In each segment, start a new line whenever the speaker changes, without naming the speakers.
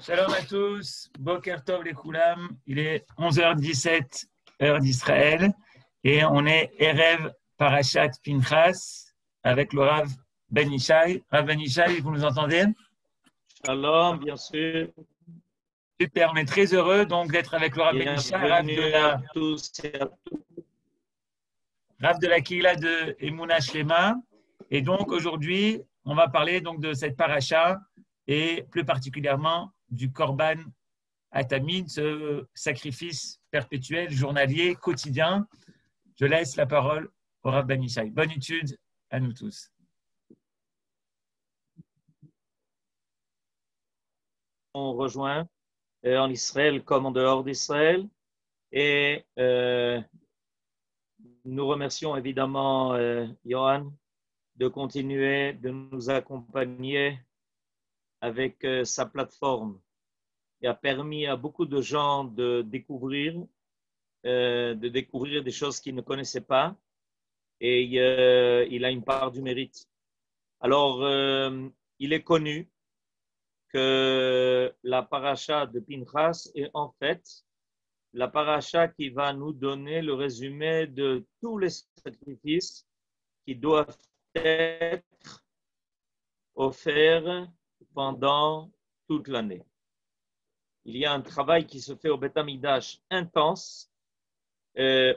Shalom à tous, Boker Tov les Koulam, il est 11h17, heure d'Israël, et on est Erev Parashat Pinchas avec le Rav Ben Ishai. Rav Ben Ishai, vous nous entendez?
Shalom, bien sûr.
Super, on est très heureux donc d'être avec le Rav Ben Ishai,
Bienvenue à tous et à toutes.
Rav de la Kehila de Emouna Shlema. Et donc aujourd'hui, on va parler donc de cette paracha et plus particulièrement du Korban Atamid, ce sacrifice perpétuel, journalier, quotidien. Je laisse la parole au Rav Ben Ishai. Bonne étude à nous tous.
On rejoint en Israël comme en dehors d'Israël. Et nous remercions évidemment Johan de continuer de nous accompagner avec sa plateforme. Il a permis à beaucoup de gens de découvrir des choses qu'ils ne connaissaient pas. Et il a une part du mérite. Alors, il est connu que la paracha de Pinchas est en fait la paracha qui va nous donner le résumé de tous les sacrifices qui doivent être offerts pendant toute l'année. Il y a un travail qui se fait au Beth Amikdash intense.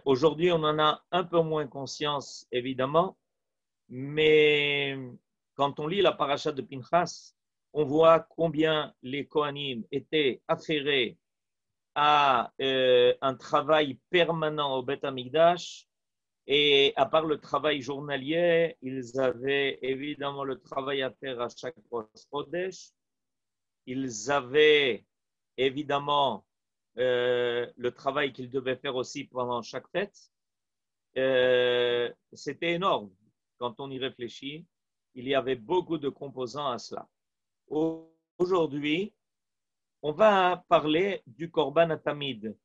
Aujourd'hui, on en a un peu moins conscience, évidemment, mais quand on lit la paracha de Pinchas, on voit combien les Kohanim étaient affairés à un travail permanent au Beth Amikdash. Et à part le travail journalier, ils avaient évidemment le travail à faire à chaque Rosh Chodesh. Ils avaient évidemment le travail qu'ils devaient faire aussi pendant chaque fête. C'était énorme. Quand on y réfléchit, il y avait beaucoup de composants à cela. Aujourd'hui, on va parler du Korban Atamid,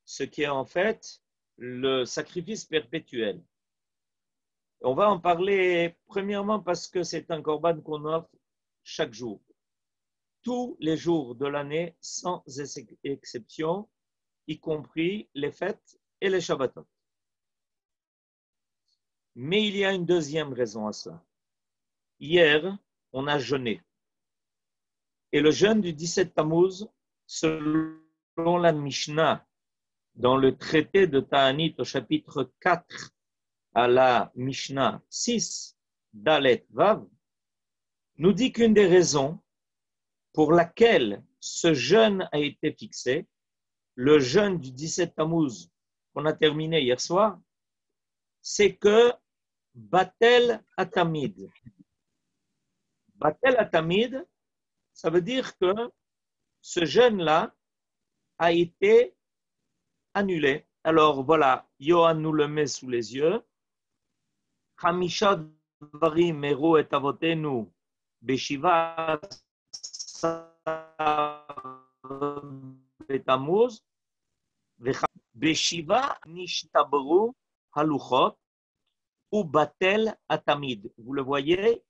ce qui est en fait le sacrifice perpétuel. On va en parler premièrement parce que c'est un Korban qu'on offre chaque jour, tous les jours de l'année, sans exception, y compris les fêtes et les Shabbatot. Mais il y a une deuxième raison à ça. Hier, on a jeûné. Et le jeûne du 17 Tammuz, selon la Mishnah, dans le traité de Ta'anit au chapitre 4 à la Mishnah 6, Dalet Vav, nous dit qu'une des raisons pour laquelle ce jeûne a été fixé, le jeûne du 17 Tammuz qu'on a terminé hier soir, c'est que Batel Atamid. Batel Atamid, ça veut dire que ce jeûne-là a été annulé. Alors voilà, Johan nous le met sous les yeux. Chamisha dvarim eru et avotenu beshiva betamuz beshiva nishtabru haluchot ou batel atamid. Vous le voyez,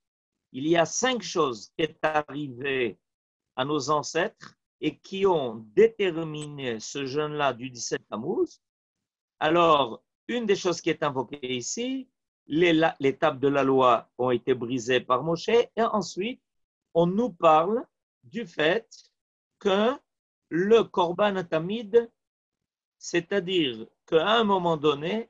il y a 5 choses qui sont arrivées à nos ancêtres et qui ont déterminé ce jeûne-là du 17 Tammuz. Alors, une des choses qui est invoquée ici, les tables de la loi ont été brisées par Moshe, et ensuite, on nous parle du fait que le Korban Atamid, c'est-à-dire qu'à un moment donné,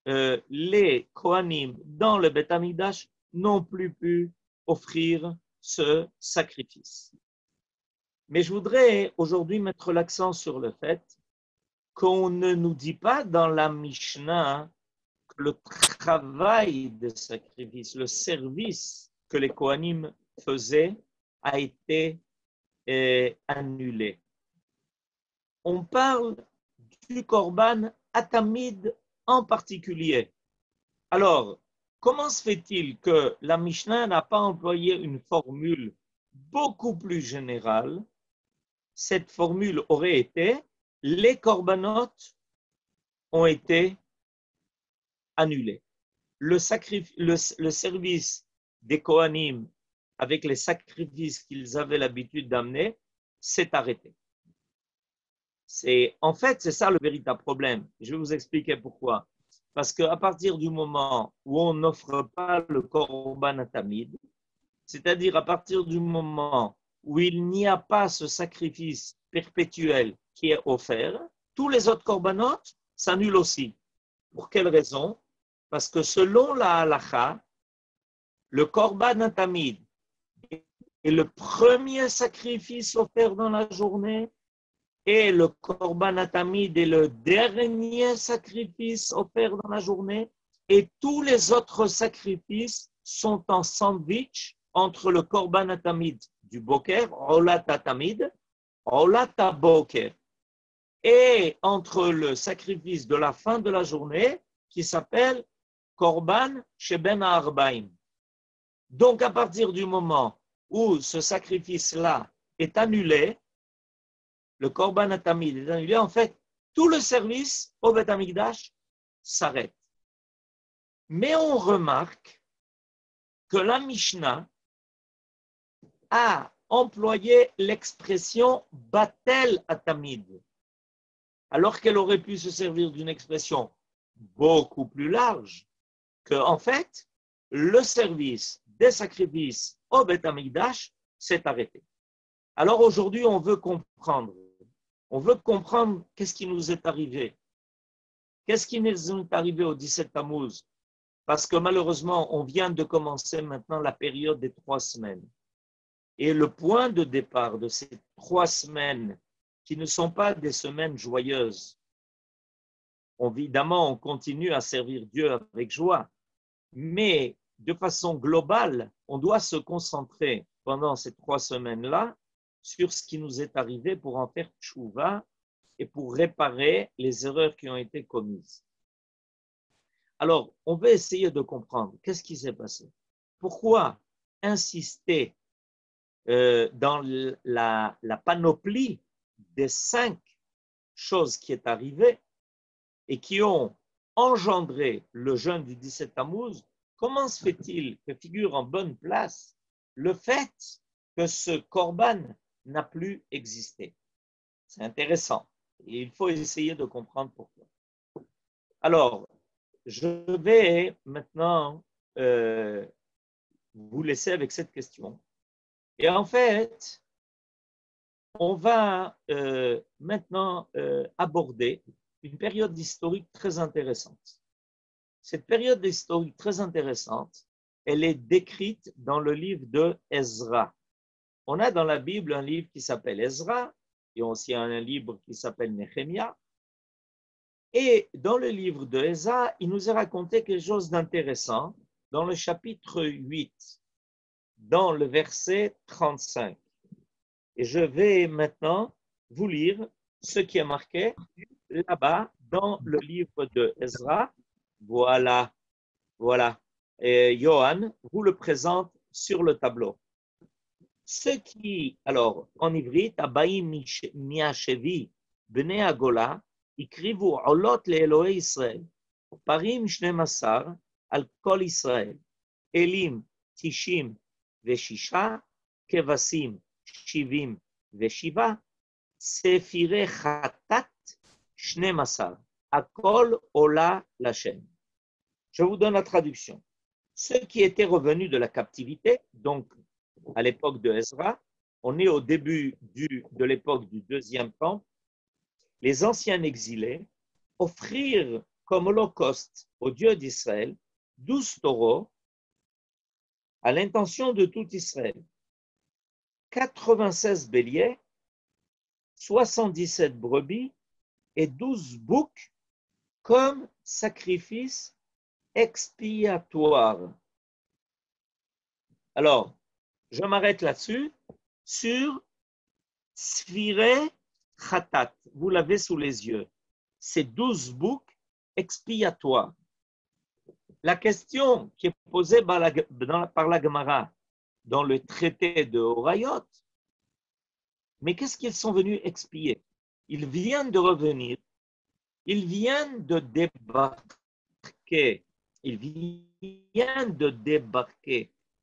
les Kohanim dans le Beth Amikdash n'ont plus pu offrir ce sacrifice. Mais je voudrais aujourd'hui mettre l'accent sur le fait qu'on ne nous dit pas dans la Mishnah que le travail de sacrifice, le service que les Kohanim faisaient a été annulé. On parle du Korban Atamid en particulier. Alors, comment se fait-il que la Mishnah n'a pas employé une formule beaucoup plus générale? Cette formule aurait été les korbanot ont été annulés. Le service des Kohanim avec les sacrifices qu'ils avaient l'habitude d'amener s'est arrêté. En fait, c'est ça le véritable problème. Je vais vous expliquer pourquoi. Parce qu'à partir du moment où on n'offre pas le korban atamid, c'est-à-dire à partir du moment où il n'y a pas ce sacrifice perpétuel qui est offert, tous les autres corbanotes s'annulent aussi. Pour quelle raison? Parce que selon la halacha, le korban atamid est le premier sacrifice offert dans la journée et le korban atamid est le dernier sacrifice offert dans la journée et tous les autres sacrifices sont en sandwich entre le korban atamid du boker, olat atamid, olat boker, et entre le sacrifice de la fin de la journée qui s'appelle korban sheben ha'arbaim. Donc, à partir du moment où ce sacrifice-là est annulé, le korban atamid est annulé, en fait, tout le service au Beth Amikdash s'arrête. Mais on remarque que la Mishnah a employé l'expression batel atamid, alors qu'elle aurait pu se servir d'une expression beaucoup plus large, que, en fait, le service des sacrifices au Beth Amikdash s'est arrêté. Alors aujourd'hui, on veut comprendre qu'est-ce qui nous est arrivé. Qu'est-ce qui nous est arrivé au 17 Tammuz? Parce que malheureusement, on vient de commencer maintenant la période des 3 semaines. Et le point de départ de ces 3 semaines, qui ne sont pas des semaines joyeuses, évidemment, on continue à servir Dieu avec joie, mais de façon globale, on doit se concentrer pendant ces 3 semaines-là sur ce qui nous est arrivé pour en faire tchouva et pour réparer les erreurs qui ont été commises. Alors, on va essayer de comprendre qu'est-ce qui s'est passé. Pourquoi insister dans la panoplie des 5 choses qui est arrivée et qui ont engendré le jeûne du 17 Tammuz? Comment se fait-il que figure en bonne place le fait que ce korban n'a plus existé? C'est intéressant. Et il faut essayer de comprendre pourquoi. Alors, je vais maintenant vous laisser avec cette question. Et en fait, on va maintenant aborder une période historique très intéressante. Cette période historique très intéressante, elle est décrite dans le livre de Ezra. On a dans la Bible un livre qui s'appelle Ezra, et aussi un livre qui s'appelle Nehemia. Et dans le livre de Ezra, il nous est raconté quelque chose d'intéressant dans le chapitre 8, dans le verset 35. Et je vais maintenant vous lire ce qui est marqué là-bas dans le livre de Ezra. Voilà. Et Johan vous le présente sur le tableau. Ceux qui, alors, en ivrite, Abaim Miashevi, Bnei Agola, écrivent Olot le Israël, Parim Shnemasar, al Kol Israël, Elim, Tishim, Veshisha, Kevasim, Shivim, Veshiva, Sefire Chatat, Shnemasar, Akol Ola Lashem. Je vous donne la traduction. Ceux qui étaient revenus de la captivité, donc à l'époque de Ezra, on est au début de l'époque du deuxième temple, les anciens exilés offrirent comme holocauste au Dieu d'Israël 12 taureaux à l'intention de tout Israël, 96 béliers, 77 brebis et 12 boucs comme sacrifice expiatoire. Alors, je m'arrête là-dessus, sur Sfireh Khatat. Vous l'avez sous les yeux. C'est 12 boucs expiatoires. La question qui est posée par la Gemara dans le traité de Horayot, mais qu'est-ce qu'ils sont venus expier? Ils viennent de revenir, ils viennent de débarquer,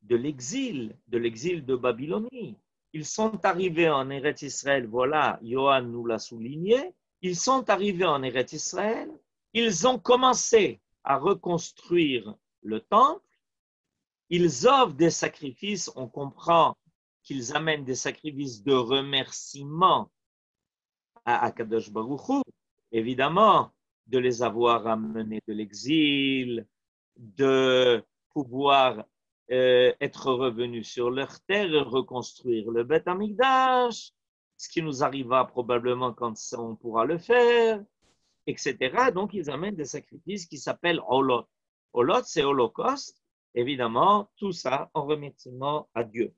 de l'exil de Babylonie. ils sont arrivés en Eretz Israël, voilà, Yohan nous l'a souligné, ils sont arrivés en Eretz Israël, ils ont commencé à reconstruire le temple, ils offrent des sacrifices, on comprend qu'ils amènent des sacrifices de remerciement à Akadosh Baruch Hu, évidemment, de les avoir amenés de l'exil, de pouvoir être revenus sur leur terre et reconstruire le Beth Amikdash, ce qui nous arrivera probablement quand on pourra le faire, etc. Donc, ils amènent des sacrifices qui s'appellent Olot. Olot, c'est Holocauste, évidemment, tout ça en remerciement à Dieu,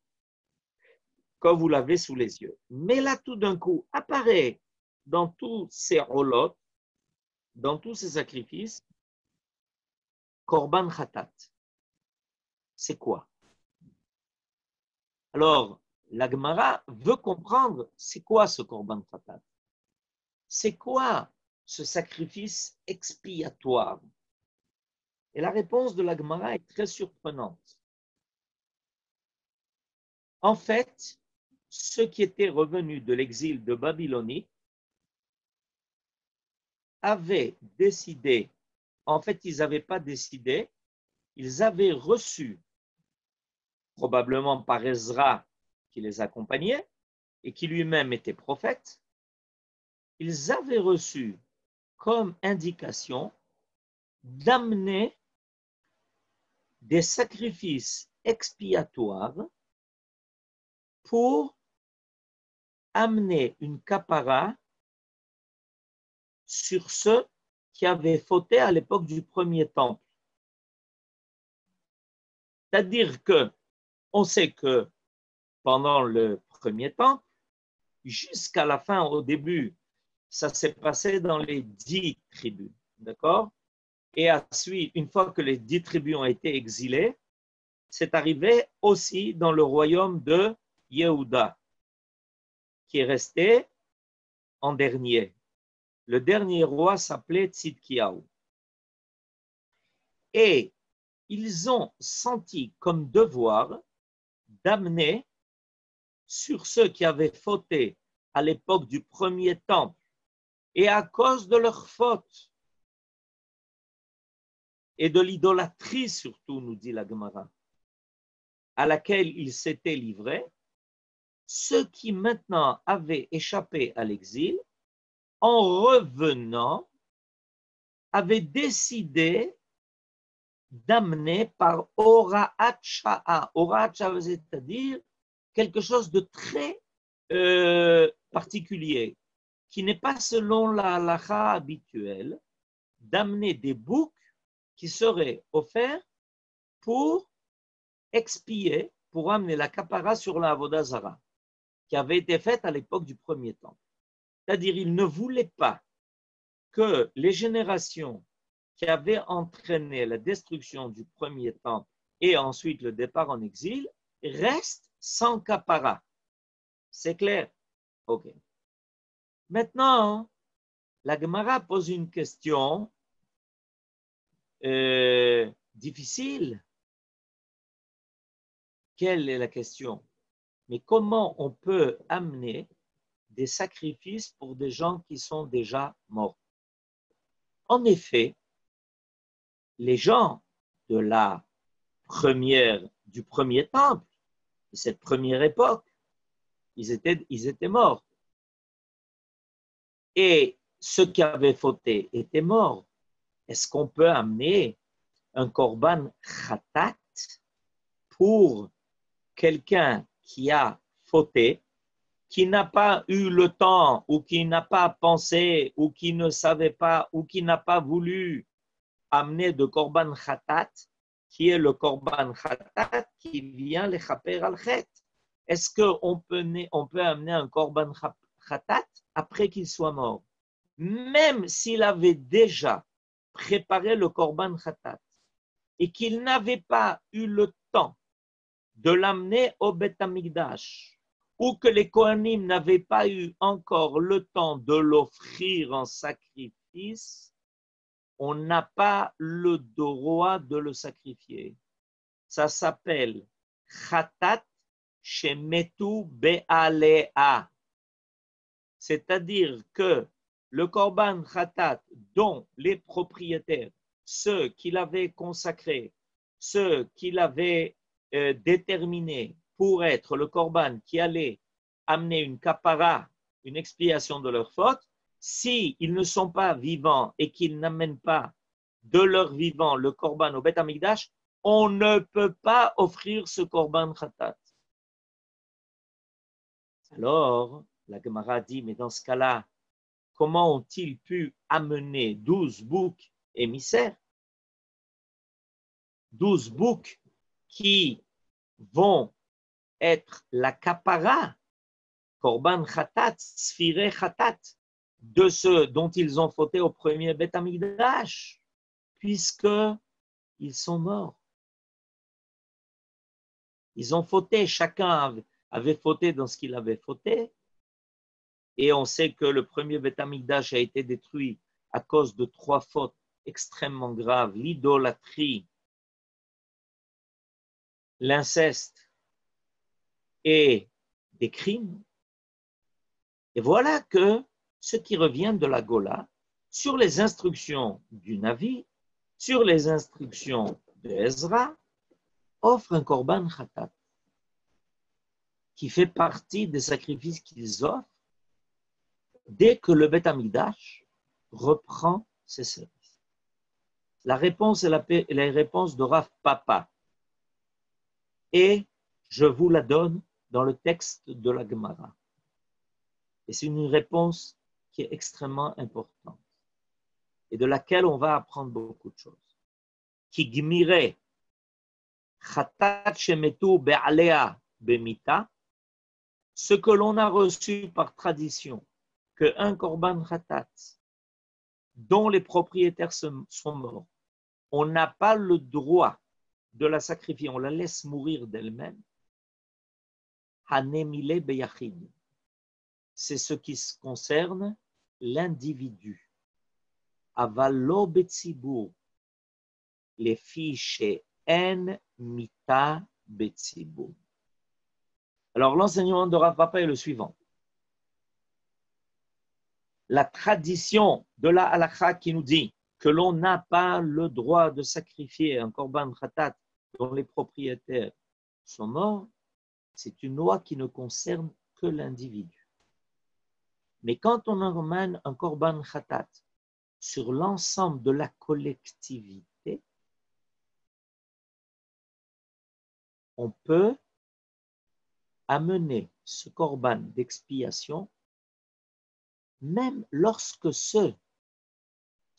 comme vous l'avez sous les yeux. Mais là, tout d'un coup, apparaît dans tous ces Olot, dans tous ces sacrifices, Korban Khatat. C'est quoi? Alors, la Gemara veut comprendre c'est quoi ce Korban Khatat? C'est quoi ce sacrifice expiatoire? Et la réponse de la Gemara est très surprenante. En fait, ceux qui étaient revenus de l'exil de Babylonie avaient décidé, en fait, ils n'avaient pas décidé, ils avaient reçu, probablement par Ezra qui les accompagnait et qui lui-même était prophète, ils avaient reçu comme indication d'amener des sacrifices expiatoires pour amener une capara sur ceux qui avaient fauté à l'époque du premier temple. C'est-à-dire que on sait que pendant le premier temple, jusqu'à la fin, au début, ça s'est passé dans les 10 tribus, d'accord? Et ensuite, une fois que les 10 tribus ont été exilées, c'est arrivé aussi dans le royaume de Yehuda, qui est resté en dernier. Le dernier roi s'appelait Tzidkiyahu. Et ils ont senti comme devoir d'amener sur ceux qui avaient fauté à l'époque du premier temple et à cause de leur faute et de l'idolâtrie surtout, nous dit la Gemara, à laquelle ils s'étaient livrés, ceux qui maintenant avaient échappé à l'exil, en revenant, avaient décidé d'amener par Ora'at Sha'a. Ora'at Sha'a, c'est-à-dire quelque chose de très particulier, qui n'est pas selon la halakha habituelle, d'amener des boucs qui seraient offerts pour expier, pour amener la kapara sur la avoda zara, qui avait été faite à l'époque du premier temple. C'est-à-dire, ils ne voulaient pas que les générations qui avaient entraîné la destruction du premier temple et ensuite le départ en exil restent sans kapara. C'est clair? Ok. Maintenant, la Gemara pose une question difficile. Quelle est la question? Mais comment on peut amener des sacrifices pour des gens qui sont déjà morts? En effet, les gens de du premier temple, de cette première époque, ils étaient morts. Et ceux qui avaient fauté étaient morts. Est-ce qu'on peut amener un korban khatat pour quelqu'un qui a fauté, qui n'a pas eu le temps, ou qui n'a pas pensé, ou qui ne savait pas, ou qui n'a pas voulu amener de korban khatat, qui est le korban khatat qui vient les chaper al chet? Est-ce qu'on peut amener un korban khatat après qu'il soit mort? Même s'il avait déjà préparé le korban khatat et qu'il n'avait pas eu le temps de l'amener au Beth Amikdash, ou que les Kohanim n'avaient pas eu encore le temps de l'offrir en sacrifice, on n'a pas le droit de le sacrifier. Ça s'appelle Khatat shemetu be'alea. C'est-à-dire que le korban khatat dont les propriétaires, ceux qui l'avaient consacré, ceux qui l'avaient déterminé pour être le korban qui allait amener une kapara, une expiation de leur faute, s'ils ne sont pas vivants et qu'ils n'amènent pas de leur vivant le korban au Beth Amikdash, on ne peut pas offrir ce korban khatat. Alors, la Gemara dit, mais dans ce cas-là, comment ont-ils pu amener 12 boucs émissaires, 12 boucs qui vont être la kapara, korban khatat, sphiré khatat, de ceux dont ils ont fauté au premier Beth Amikdash, puisqu'ils sont morts. Ils ont fauté, chacun avait fauté dans ce qu'il avait fauté, et on sait que le premier Beth Amikdash a été détruit à cause de 3 fautes extrêmement graves, l'idolâtrie, l'inceste et des crimes. Et voilà que ce qui revient de la Gola, sur les instructions du Navi, sur les instructions de Ezra, offre un korban khatat qui fait partie des sacrifices qu'ils offrent dès que le Beth Amikdash reprend ses services. La réponse est la réponse de Rav Papa. Et je vous la donne dans le texte de la Gemara. Et c'est une réponse qui est extrêmement importante et de laquelle on va apprendre beaucoup de choses. Ki gmire chatat shemetu be'alea bemita, ce que l'on a reçu par tradition, qu'un korban chatat dont les propriétaires sont morts, on n'a pas le droit de la sacrifier, on la laisse mourir d'elle-même. Hanemile beyachid, c'est ce qui concerne l'individu. Avalo betzibur, les fiches en mita betzibur. Alors l'enseignement de Rav Papa est le suivant. La tradition de la halakha qui nous dit que l'on n'a pas le droit de sacrifier un korban khatat dont les propriétaires sont morts, c'est une loi qui ne concerne que l'individu. Mais quand on emmène un korban khatat sur l'ensemble de la collectivité, on peut amener ce korban d'expiation même lorsque ceux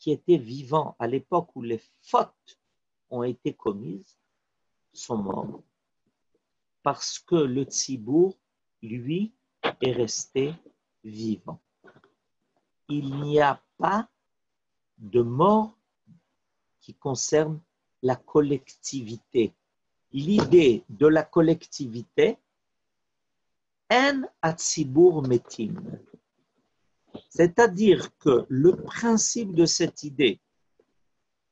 qui étaient vivants à l'époque où les fautes ont été commises sont morts. Parce que le tzibour, lui, est resté vivant. Il n'y a pas de mort qui concerne la collectivité. L'idée de la collectivité, en atzibour metim. C'est-à-dire que le principe de cette idée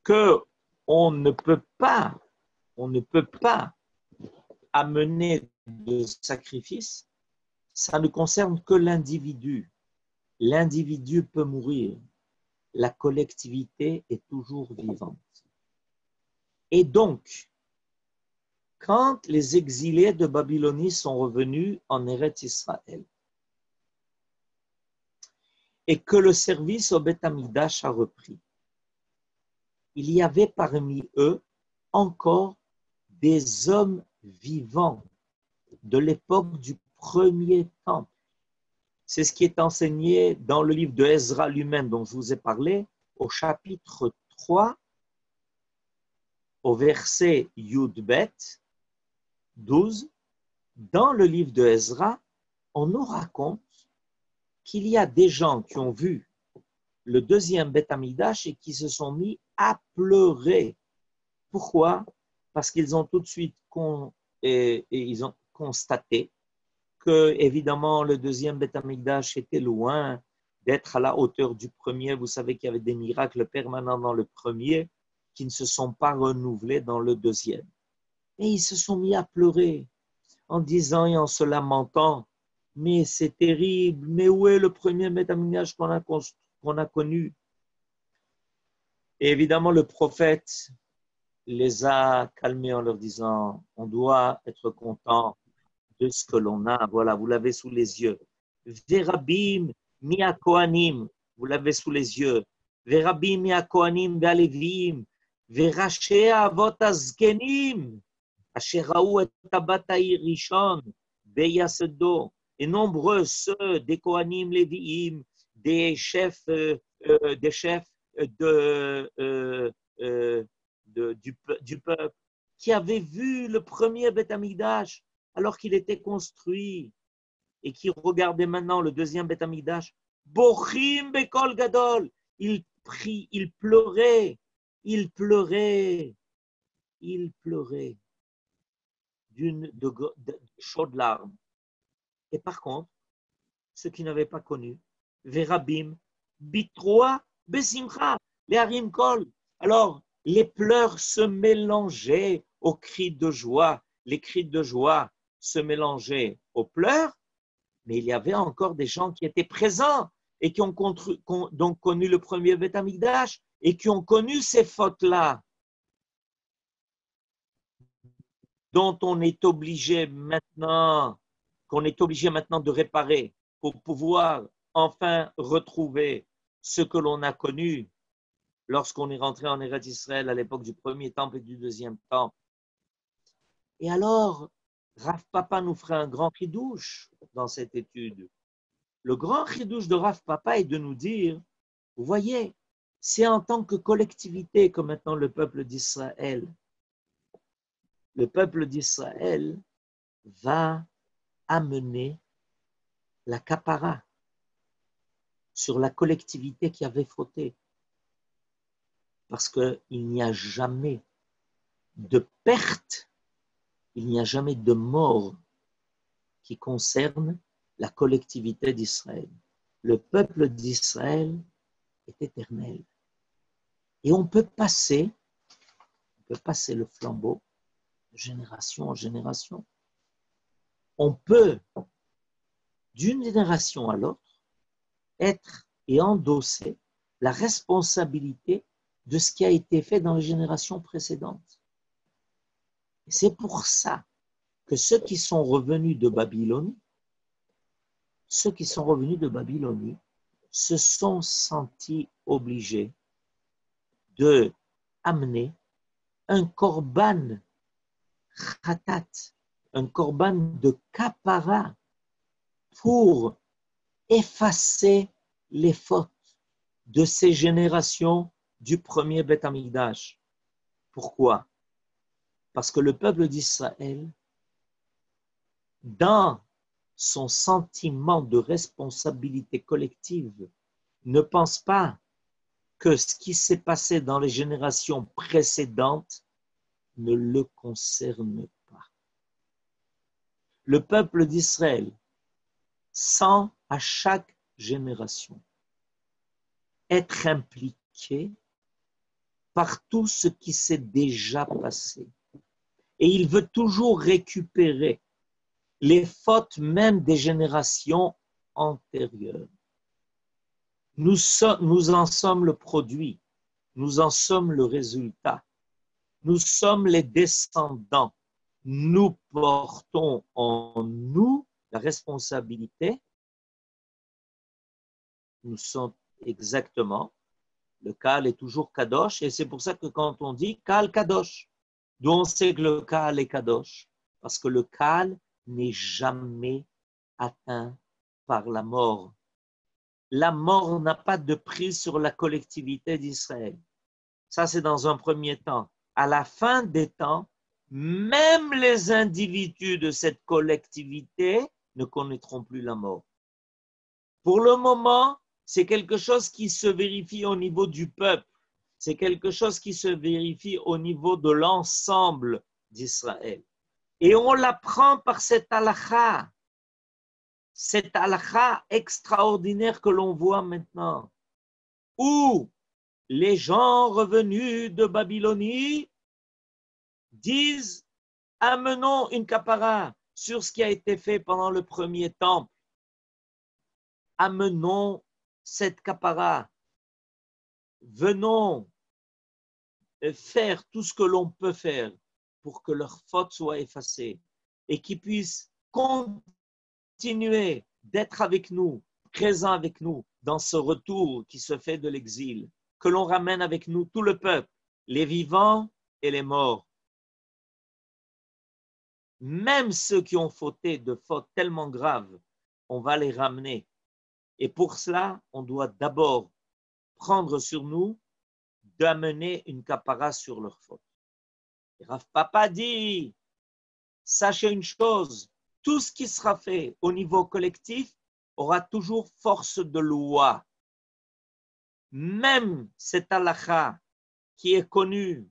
qu'on ne peut pas amener de sacrifice, ça ne concerne que l'individu. L'individu peut mourir. La collectivité est toujours vivante. Et donc, quand les exilés de Babylonie sont revenus en Eretz Israël, et que le service au Beth Amikdash a repris, il y avait parmi eux encore des hommes vivants de l'époque du premier temple. C'est ce qui est enseigné dans le livre de Ezra lui-même dont je vous ai parlé, au chapitre 3, au verset Yud-Bet 12. Dans le livre de Ezra, on nous raconte qu'il y a des gens qui ont vu le deuxième Beth Amikdash et qui se sont mis à pleurer. Pourquoi? Parce qu'ils ont tout de suite ils ont constaté que, évidemment, le deuxième Beth Amikdash était loin d'être à la hauteur du premier. Vous savez qu'il y avait des miracles permanents dans le premier qui ne se sont pas renouvelés dans le deuxième. Et ils se sont mis à pleurer en disant et en se lamentant, mais c'est terrible, mais où est le premier Beth Amikdash qu'on a connu? Et évidemment, le prophète les a calmés en leur disant, on doit être content de ce que l'on a. Voilà, vous l'avez sous les yeux. Verabim mia kohanim, vous l'avez sous les yeux. Verabim mia kohanim ve'alevim, verashei avot azkenim, asher raou et tabat ha'ir rishon, beyasedo. Et nombreux ceux des kohanim léviim, des chefs du peuple, qui avaient vu le premier Beth Amikdash alors qu'il était construit et qui regardaient maintenant le deuxième Beth Amikdash. Bochim bekol gadol. Ils prient, ils pleuraient de chaudes larmes. Et par contre, ceux qui n'avaient pas connu, Verabim, Bitroa, Besimcha, les Harim Kol. Alors, les pleurs se mélangeaient aux cris de joie. Les cris de joie se mélangeaient aux pleurs, mais il y avait encore des gens qui étaient présents et qui ont donc connu le premier Beth Amikdash et qui ont connu ces fautes-là, dont on est obligé maintenant, qu'on est obligé maintenant de réparer pour pouvoir enfin retrouver ce que l'on a connu lorsqu'on est rentré en Eretz Israël à l'époque du premier temple et du deuxième temple. Et alors, Rav Papa nous ferait un grand chidouche dans cette étude. Le grand chidouche de Rav Papa est de nous dire, vous voyez, c'est en tant que collectivité que maintenant le peuple d'Israël va amener la kapara sur la collectivité qui avait fauté. Parce qu'il n'y a jamais de perte, il n'y a jamais de mort qui concerne la collectivité d'Israël. Le peuple d'Israël est éternel. Et on peut passer le flambeau de génération en génération. On peut, d'une génération à l'autre, être et endosser la responsabilité de ce qui a été fait dans les générations précédentes. Et c'est pour ça que ceux qui sont revenus de Babylonie, se sont sentis obligés de amener un korban khatat, un korban de kapara pour effacer les fautes de ces générations du premier Beth Amikdash. Pourquoi? Parce que le peuple d'Israël, dans son sentiment de responsabilité collective, ne pense pas que ce qui s'est passé dans les générations précédentes ne le concerne pas. Le peuple d'Israël sent à chaque génération être impliqué par tout ce qui s'est déjà passé. Et il veut toujours récupérer les fautes même des générations antérieures. Nous en sommes le produit, nous en sommes le résultat. Nous sommes les descendants. Nous portons en nous la responsabilité. Nous sommes exactement, le Kaal est toujours Kadosh, et c'est pour ça que quand on dit Kaal Kadosh, d'où on sait que le Kaal est Kadosh, parce que le Kaal n'est jamais atteint par la mort. La mort n'a pas de prise sur la collectivité d'Israël. Ça, c'est dans un premier temps. À la fin des temps, même les individus de cette collectivité ne connaîtront plus la mort. Pour le moment, c'est quelque chose qui se vérifie au niveau du peuple. C'est quelque chose qui se vérifie au niveau de l'ensemble d'Israël. Et on l'apprend par cette halakha extraordinaire que l'on voit maintenant, où les gens revenus de Babylonie disent « Amenons une kapara, sur ce qui a été fait pendant le premier temple. Amenons cette capara. Venons faire tout ce que l'on peut faire pour que leurs fautes soient effacées et qu'ils puissent continuer d'être avec nous, présents avec nous dans ce retour qui se fait de l'exil, que l'on ramène avec nous tout le peuple, les vivants et les morts. Même ceux qui ont fauté de fautes tellement graves, on va les ramener. Et pour cela, on doit d'abord prendre sur nous d'amener une capara sur leurs fautes. Et Rav Papa dit, sachez une chose, tout ce qui sera fait au niveau collectif aura toujours force de loi. Même cette halakha qui est connue,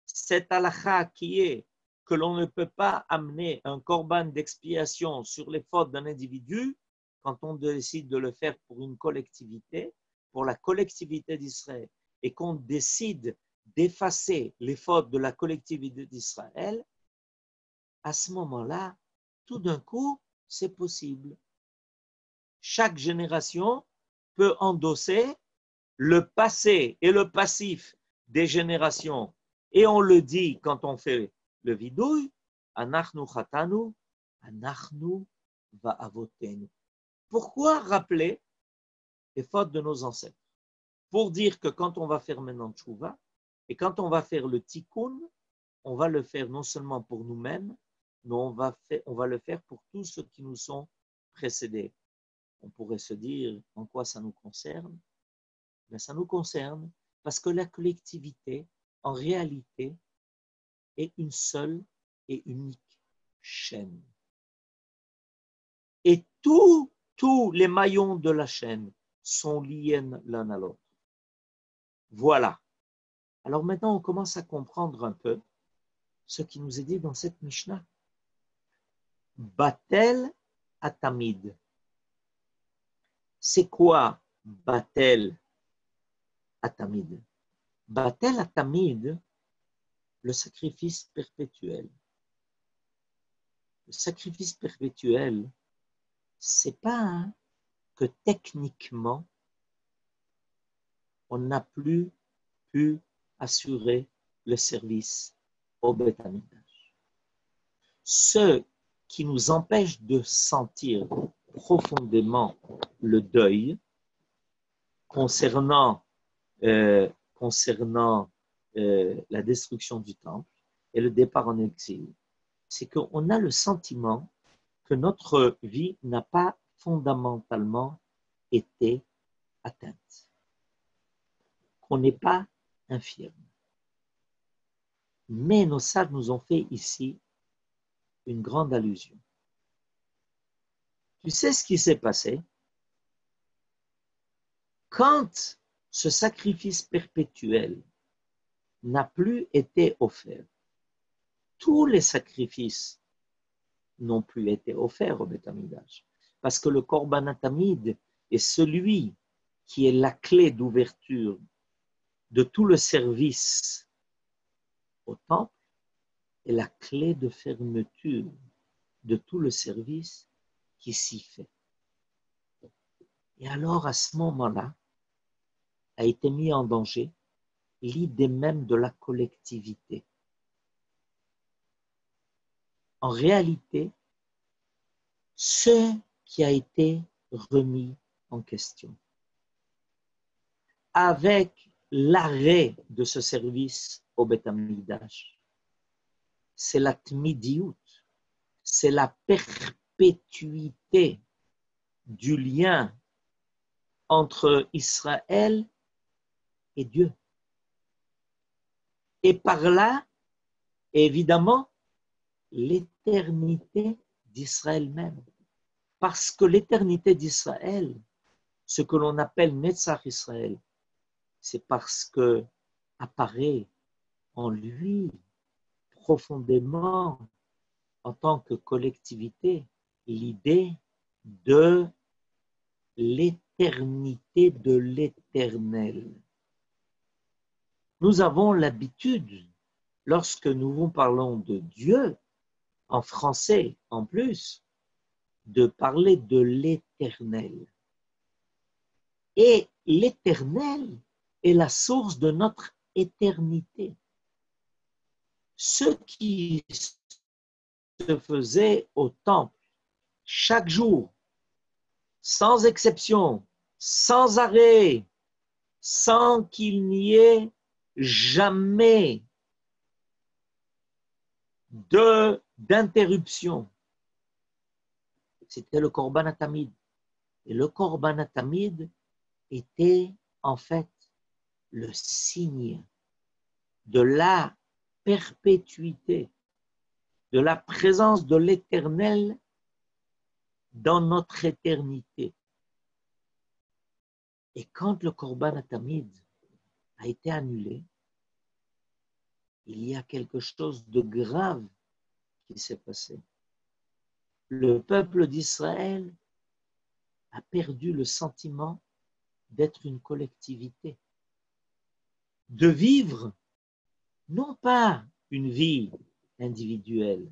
cette halakha qui est que l'on ne peut pas amener un korban d'expiation sur les fautes d'un individu quand on décide de le faire pour une collectivité, pour la collectivité d'Israël, et qu'on décide d'effacer les fautes de la collectivité d'Israël, à ce moment-là, tout d'un coup, c'est possible. Chaque génération peut endosser le passé et le passif des générations. Et on le dit quand on fait le vidouille, Anachnu chatanu, Anachnu va'avotenu. Pourquoi rappeler les fautes de nos ancêtres? Pour dire que quand on va faire maintenant tchouva, et quand on va faire le tikkun, on va le faire non seulement pour nous-mêmes, mais on va le faire pour tous ceux qui nous sont précédés. On pourrait se dire en quoi ça nous concerne? Mais ça nous concerne parce que la collectivité, en réalité, est une seule et unique chaîne. Et tous les maillons de la chaîne sont liés l'un à l'autre. Voilà. Alors maintenant, on commence à comprendre un peu ce qui nous est dit dans cette Mishnah. Batel atamid. C'est quoi Batel atamid? Batel atamid, le sacrifice perpétuel. Le sacrifice perpétuel, c'est pas que techniquement, on n'a plus pu assurer le service au Beth Amikdash. Ce qui nous empêche de sentir profondément le deuil concernant la destruction du temple et le départ en exil, c'est qu'on a le sentiment que notre vie n'a pas fondamentalement été atteinte, qu'on n'est pas infirme. Mais nos sages nous ont fait ici une grande allusion. Tu sais ce qui s'est passé? Quand ce sacrifice perpétuel n'a plus été offert, tous les sacrifices n'ont plus été offerts au Beth Amikdash, parce que le Korban Atamid est celui qui est la clé d'ouverture de tout le service au temple et la clé de fermeture de tout le service qui s'y fait. Et alors, à ce moment-là, a été mis en danger l'idée même de la collectivité. En réalité, ce qui a été remis en question, avec l'arrêt de ce service au Beth Amikdash, c'est la tmidiout, c'est la perpétuité du lien entre Israël et Dieu. Et par là, évidemment, l'éternité d'Israël même. Parce que l'éternité d'Israël, ce que l'on appelle Netzach Israël, c'est parce que apparaît en lui profondément en tant que collectivité l'idée de l'éternité de l'éternel. Nous avons l'habitude, lorsque nous parlons de Dieu, en français en plus, de parler de l'éternel. Et l'éternel est la source de notre éternité. Ce qui se faisait au temple chaque jour, sans exception, sans arrêt, sans qu'il n'y ait jamais d'interruption. C'était le Korban HaTamid. Et le Korban HaTamid était en fait le signe de la perpétuité, de la présence de l'Éternel dans notre éternité. Et quand le Korban HaTamid a été annulé, il y a quelque chose de grave qui s'est passé. Le peuple d'Israël a perdu le sentiment d'être une collectivité, de vivre non pas une vie individuelle,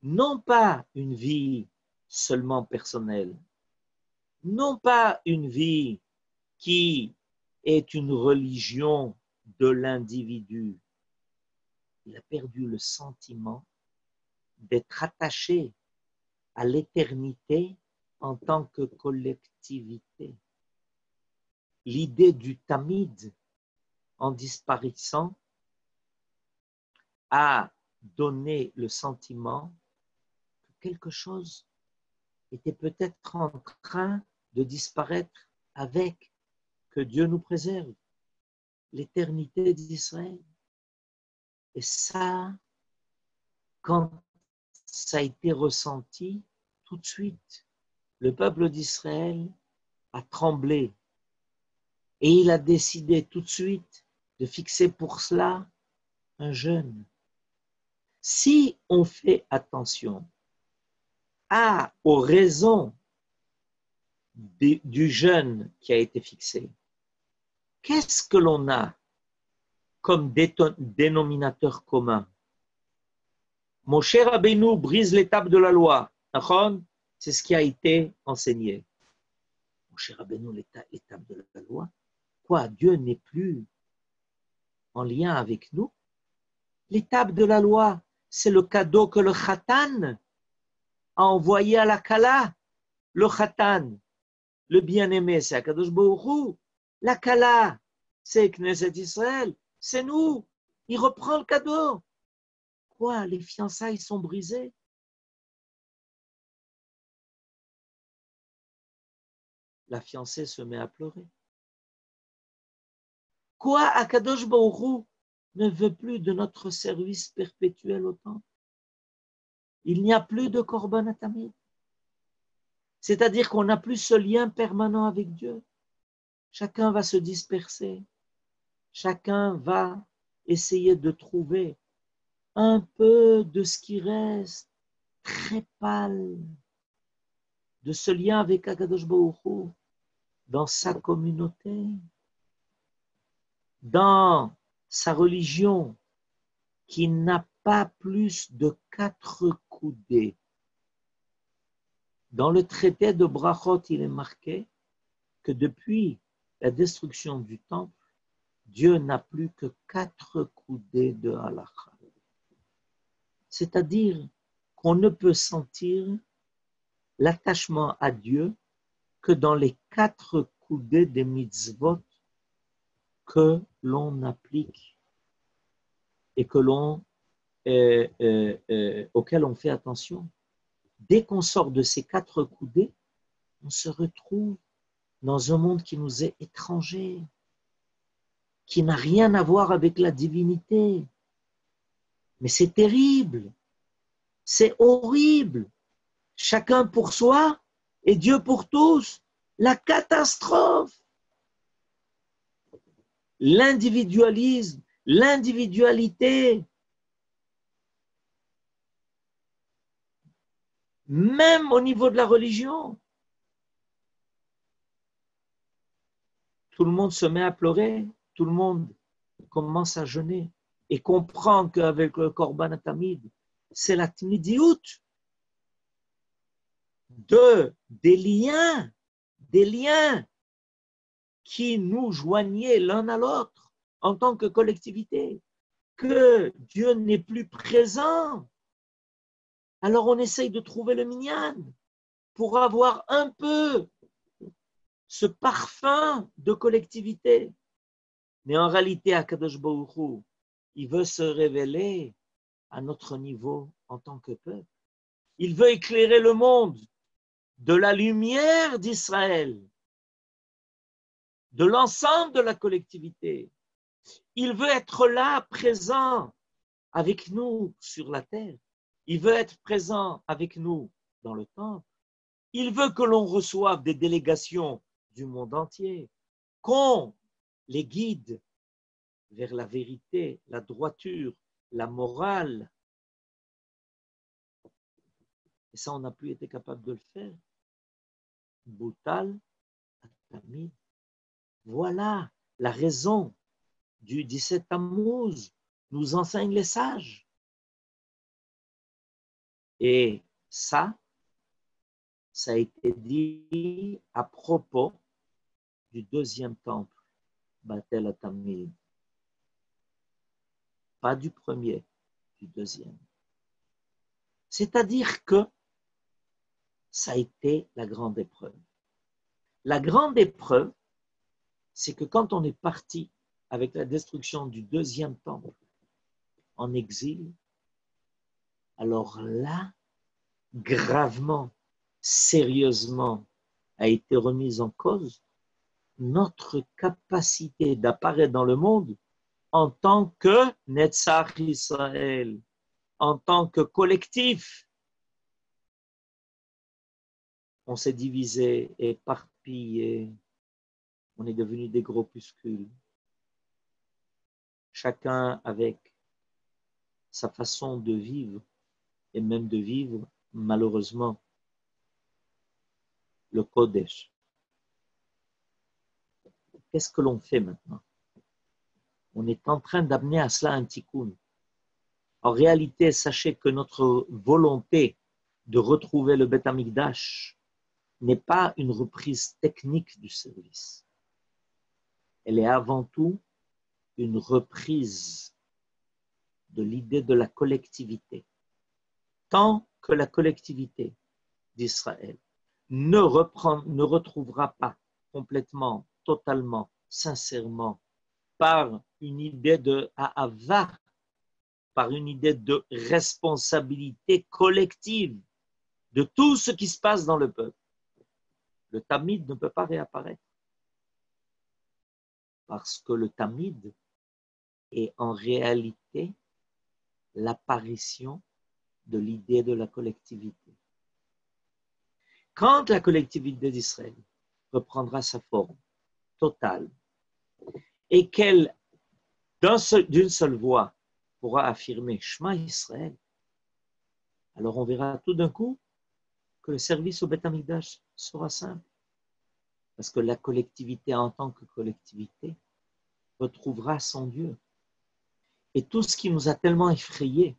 non pas une vie seulement personnelle, non pas une vie qui est une religion de l'individu. Il a perdu le sentiment d'être attaché à l'éternité en tant que collectivité. L'idée du tamid, en disparaissant, a donné le sentiment que quelque chose était peut-être en train de disparaître avec, que Dieu nous préserve, l'éternité d'Israël. Et ça, quand ça a été ressenti, tout de suite, le peuple d'Israël a tremblé et il a décidé tout de suite de fixer pour cela un jeûne. Si on fait attention aux raisons du jeûne qui a été fixé, qu'est-ce que l'on a comme dénominateur commun? Moshe Rabbeinu brise l'étape de la loi. C'est ce qui a été enseigné. Moshe Rabbeinu, l'étape de la loi. Quoi, Dieu n'est plus en lien avec nous? L'étape de la loi, c'est le cadeau que le Khatan a envoyé à la Kala. Le Khatan, le bien-aimé, c'est Akadosh Baruch Hu. La Kala, c'est Knesset Israël. C'est nous. Il reprend le cadeau. Quoi, les fiançailles sont brisées? La fiancée se met à pleurer. Quoi, Akadosh Baruch Hu ne veut plus de notre service perpétuel au temple. Il n'y a plus de Korban HaTamid. C'est-à-dire qu'on n'a plus ce lien permanent avec Dieu. Chacun va se disperser. Chacun va essayer de trouver un peu de ce qui reste très pâle de ce lien avec Akadosh Baruch Hu dans sa communauté, dans sa religion qui n'a pas plus de 4 coudées. Dans le traité de Brachot, il est marqué que depuis la destruction du temple, Dieu n'a plus que 4 coudées de halakha. C'est-à-dire qu'on ne peut sentir l'attachement à Dieu que dans les 4 coudées des mitzvot que l'on applique et que auxquelles on fait attention. Dès qu'on sort de ces 4 coudées, on se retrouve dans un monde qui nous est étranger, qui n'a rien à voir avec la divinité. Mais c'est terrible, c'est horrible. Chacun pour soi et Dieu pour tous. La catastrophe. L'individualisme, l'individualité, même au niveau de la religion. Tout le monde se met à pleurer, tout le monde commence à jeûner et comprend qu'avec le Korban HaTamid, c'est la tmidiout des liens qui nous joignaient l'un à l'autre en tant que collectivité, que Dieu n'est plus présent. Alors on essaye de trouver le minyan pour avoir un peu ce parfum de collectivité. Mais en réalité, Akadosh Baruch Hu, il veut se révéler à notre niveau en tant que peuple. Il veut éclairer le monde de la lumière d'Israël, de l'ensemble de la collectivité. Il veut être là, présent avec nous sur la terre. Il veut être présent avec nous dans le temple. Il veut que l'on reçoive des délégations du monde entier, qu'on les guide vers la vérité, la droiture, la morale. Et ça, on n'a plus été capable de le faire. Boutal, Tamid. Voilà la raison du 17 Tammuz, nous enseignent les sages. Et ça a été dit à propos du deuxième temple, Batel Atamid. Pas du premier, du deuxième. C'est-à-dire que ça a été la grande épreuve. La grande épreuve, c'est que quand on est parti avec la destruction du deuxième temple en exil, alors là, gravement, sérieusement, a été remise en cause notre capacité d'apparaître dans le monde en tant que Netzach Israël, en tant que collectif. On s'est divisé, éparpillé, on est devenu des groupuscules, chacun avec sa façon de vivre, et même de vivre, malheureusement, le Kodesh. Qu'est-ce que l'on fait maintenant? On est en train d'amener à cela un tikkun. En réalité, sachez que notre volonté de retrouver le Beth Amikdash n'est pas une reprise technique du service. Elle est avant tout une reprise de l'idée de la collectivité. Tant que la collectivité d'Israël ne retrouvera pas complètement, totalement, sincèrement, par une idée de Ahava, par une idée de responsabilité collective de tout ce qui se passe dans le peuple, le Tamid ne peut pas réapparaître. Parce que le Tamid est en réalité l'apparition de l'idée de la collectivité. Quand la collectivité d'Israël reprendra sa forme totale et qu'elle, d'une seule voix, pourra affirmer Shema Israël, alors on verra tout d'un coup que le service au Beth Amikdash sera simple. Parce que la collectivité en tant que collectivité retrouvera son Dieu. Et tout ce qui nous a tellement effrayés,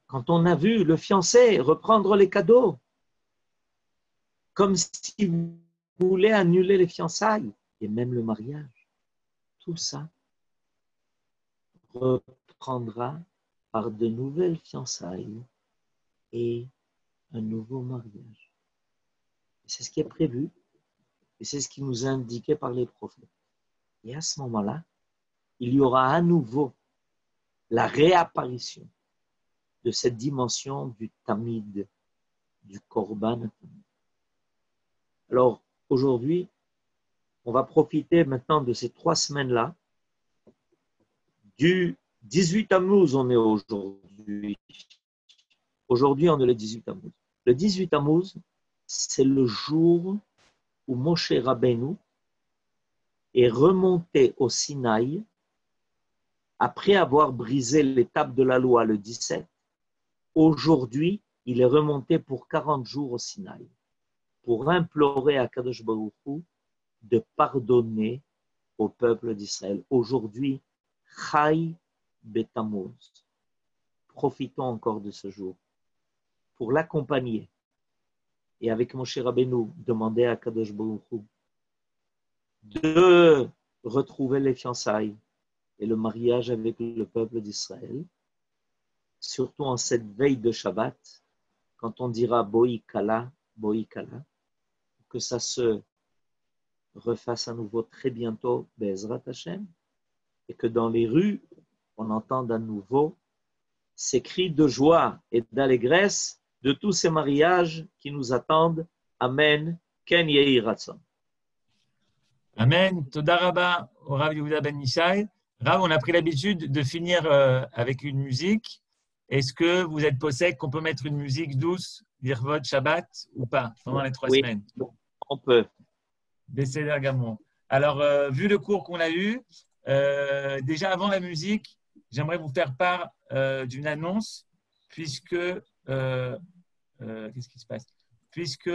quand on a vu le fiancé reprendre les cadeaux, comme s'il voulait annuler les fiançailles, et même le mariage, tout ça reprendra par de nouvelles fiançailles et un nouveau mariage. C'est ce qui est prévu et c'est ce qui nous est indiqué par les prophètes. Et à ce moment-là, il y aura à nouveau la réapparition de cette dimension du Tamid, du Korban. Alors, aujourd'hui, on va profiter maintenant de ces 3 semaines-là. Du 18 Tammuz, on est aujourd'hui. Aujourd'hui, on est le 18 Tammuz. Le 18 Tammuz, c'est le jour où Moshe Rabbeinu est remonté au Sinaï après avoir brisé l'étape de la loi le 17. Aujourd'hui, il est remonté pour 40 jours au Sinaï pour implorer à Kadosh Baruch Hu de pardonner au peuple d'Israël. Aujourd'hui, Chai Betamuz. profitons encore de ce jour pour l'accompagner. Et avec Moshe Rabbeinu, demander à Kadosh Baruch Hu de retrouver les fiançailles et le mariage avec le peuple d'Israël, surtout en cette veille de Shabbat, quand on dira Boi Kala, que ça se refasse à nouveau très bientôt, Be'ezrat Hashem, et que dans les rues, on entende à nouveau ces cris de joie et d'allégresse de tous ces mariages qui nous attendent. Amen. Ken Yehi Ratzon.
Amen. Toda Rabba au Rav Yehuda Ben Ishai. Rav, on a pris l'habitude de finir avec une musique. Est-ce que vous êtes possède qu'on peut mettre une musique douce, Virvot Shabbat, ou pas, pendant les 3 semaines?
On peut.
Besséder Gamon. Alors, vu le cours qu'on a eu, déjà avant la musique, j'aimerais vous faire part d'une annonce, puisque qu'est-ce qui se passe? Puisque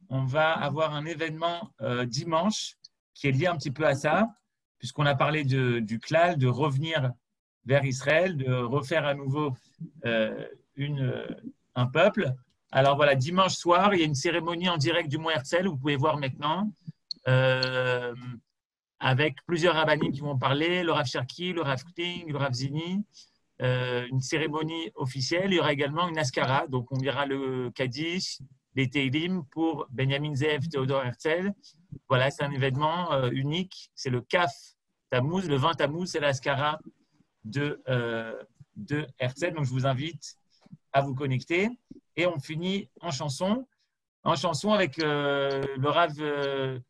on va avoir un événement dimanche qui est lié un petit peu à ça, puisqu'on a parlé du klal, de revenir vers Israël, de refaire à nouveau un peuple. Alors voilà, dimanche soir, il y a une cérémonie en direct du Mont Herzl, vous pouvez voir maintenant, avec plusieurs rabbinim qui vont parler, le Rav Cherki, le Rav Kling, le Rav Zini, une cérémonie officielle. Il y aura également une askara, donc on verra le Kaddish, les Teilim pour Benjamin Zev, Théodore Herzl. Voilà, c'est un événement unique, c'est le Kaf Tammuz, le 20 Tammuz, c'est l'askara de Herzl. Donc je vous invite à vous connecter. Et on finit en chanson avec le Rav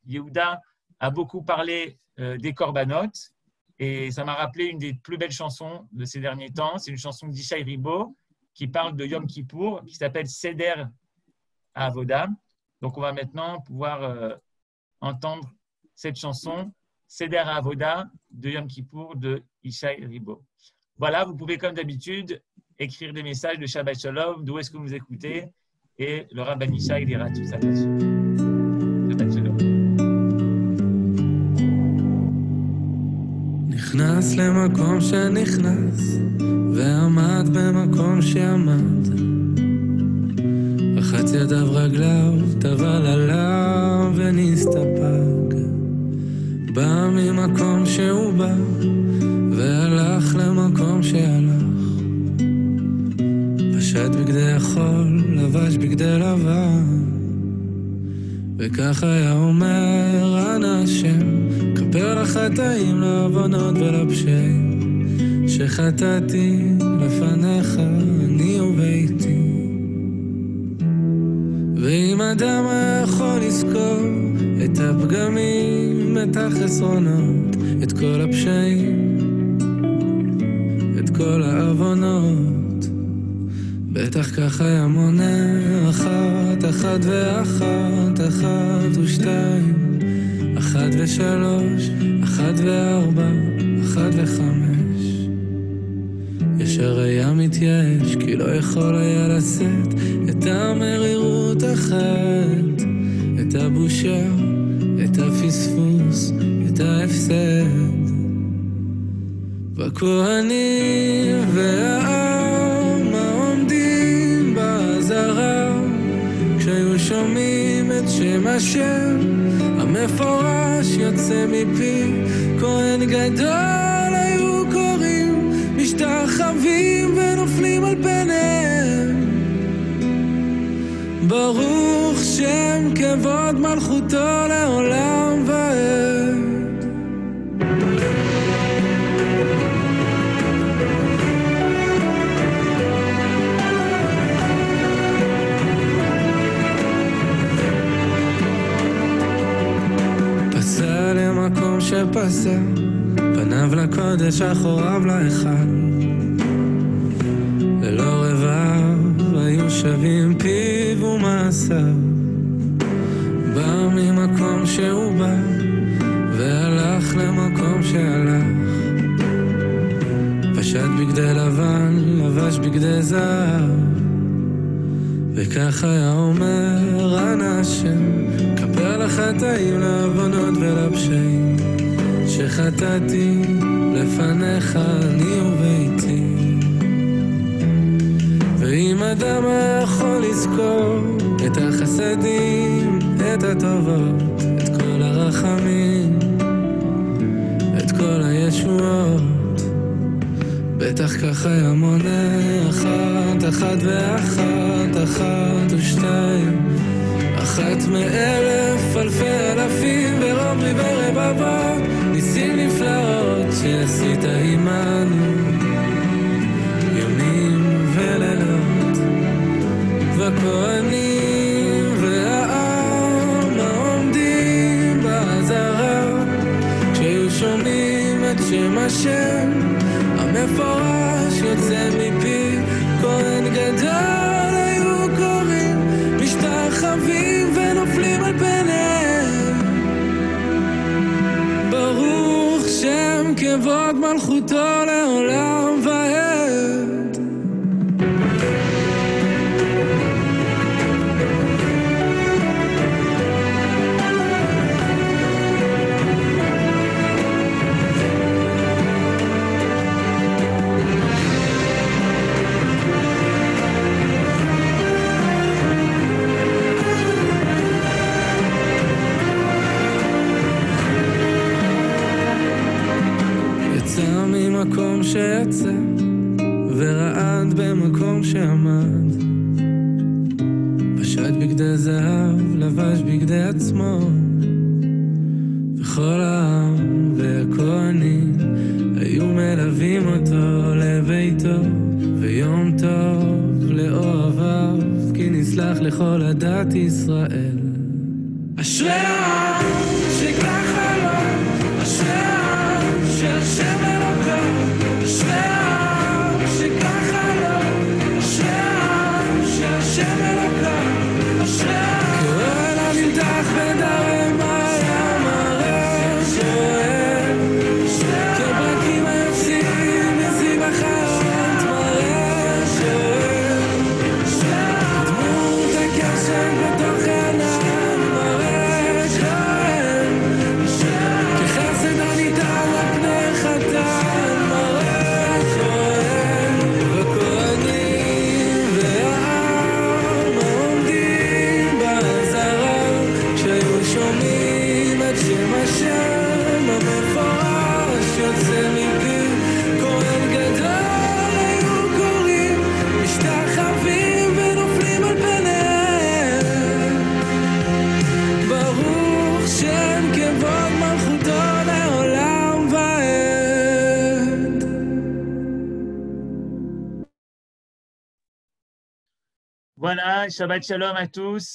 Yehuda a beaucoup parlé des corbanotes et ça m'a rappelé une des plus belles chansons de ces derniers temps. C'est une chanson d'Ishai Ribo qui parle de Yom Kippour, qui s'appelle Seder Avoda. Donc on va maintenant pouvoir entendre cette chanson Seder Avoda de Yom Kippour de Ishai Ribo. Voilà, vous pouvez comme d'habitude écrire des messages de Shabbat Shalom, d'où est-ce que vous écoutez, et le Rav Ben Ishai lira tout ça dessus. Shabbat Shalom.
נכנס למקום שנכנס ועמד במקום שעמד רחץ ידיו רגליו טבל עליו ונסתפק בא ממקום שהוא בא והלך למקום שהלך פשט בגדי החול לבש בגדי לבן וכך היה אומר אנא השם כפר לחטאים לעוונות ולפשעים שחטאתי לפניך אני וביתי ואם אדם יכול לזכור את הפגמים את החסרונות את כל הפשעים את כל העוונות בטח ככה היה מונה אחת ואחת, אחת ושתיים, אחת ושלוש, אחת וארבע, אחת וחמש. ישר היה מתייאש כי לא יכול היה לשאת את המרירות אחת, את הבושה, את הפספוס, את ההפסד. בכהנים והעם העומדים בעזרה כשהיו שומעים את שם השם המפורש יוצא מפי כהן גדול היו קוראים משתחווים ונופלים על פניהם ברוך שם כבוד מלכותו לעולם ועד למקום שפסע פניו לקודש אחוריו להיכל ללא רבב היו שווים פיו ומעשיו בא ממקום שהוא בא והלך למקום שהלך פשט בגדי לבן לבש בגדי זהב וכך היה אומר אנא השם כפר לחטאים לעוונות ולפשעים שחטאתי לפניך אני וביתי ואם אדם יכול לזכור את החסדים, את הטובות, את כל הרחמים, את כל הישועות, בטח ככה היה מונה אחת, אחת ואחת, אחת ושתיים, אחת מאלף, אלפי אלפים, ברוב ורבבות, ניסים נפלאות שעשית עמנו, ימים ולילות, והכהנים והעם העומדים בעזרה, כשהיו שומעים את שם השם המפורש יוצא מפי, כהן גדול היו קוראים, משתחווים ונופלים על פניהם. ברוך שם כבוד מלכותו לעולם ועד. ממקום שיצא ורעד במקום שעמד, פשט בגדי זהב, לבש בגדי עצמו, וכל העם והכהנים היו מלווים אותו לביתו, ויום טוב לאוהביו, כי נסלח לכל עדת ישראל. אשרי העם שככה לו, אשרי העם שהשם אשרי העם שככה לו, אשרי העם שהשם אלוקיו, אשרי העם כאוהל הנמתח בדרם הים הרב שואל, כברקים היוצאים מזיו החיות מראה שואל, דמות הקשת בתוך הענן מראה שואל, כחסד הניתן רק בני חטא
Voilà, Shabbat Shalom à tous.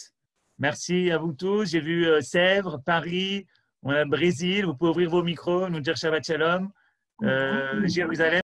Merci à vous tous. J'ai vu Sèvres, Paris, on a Brésil. Vous pouvez ouvrir vos micros, nous dire Shabbat Shalom. Jérusalem.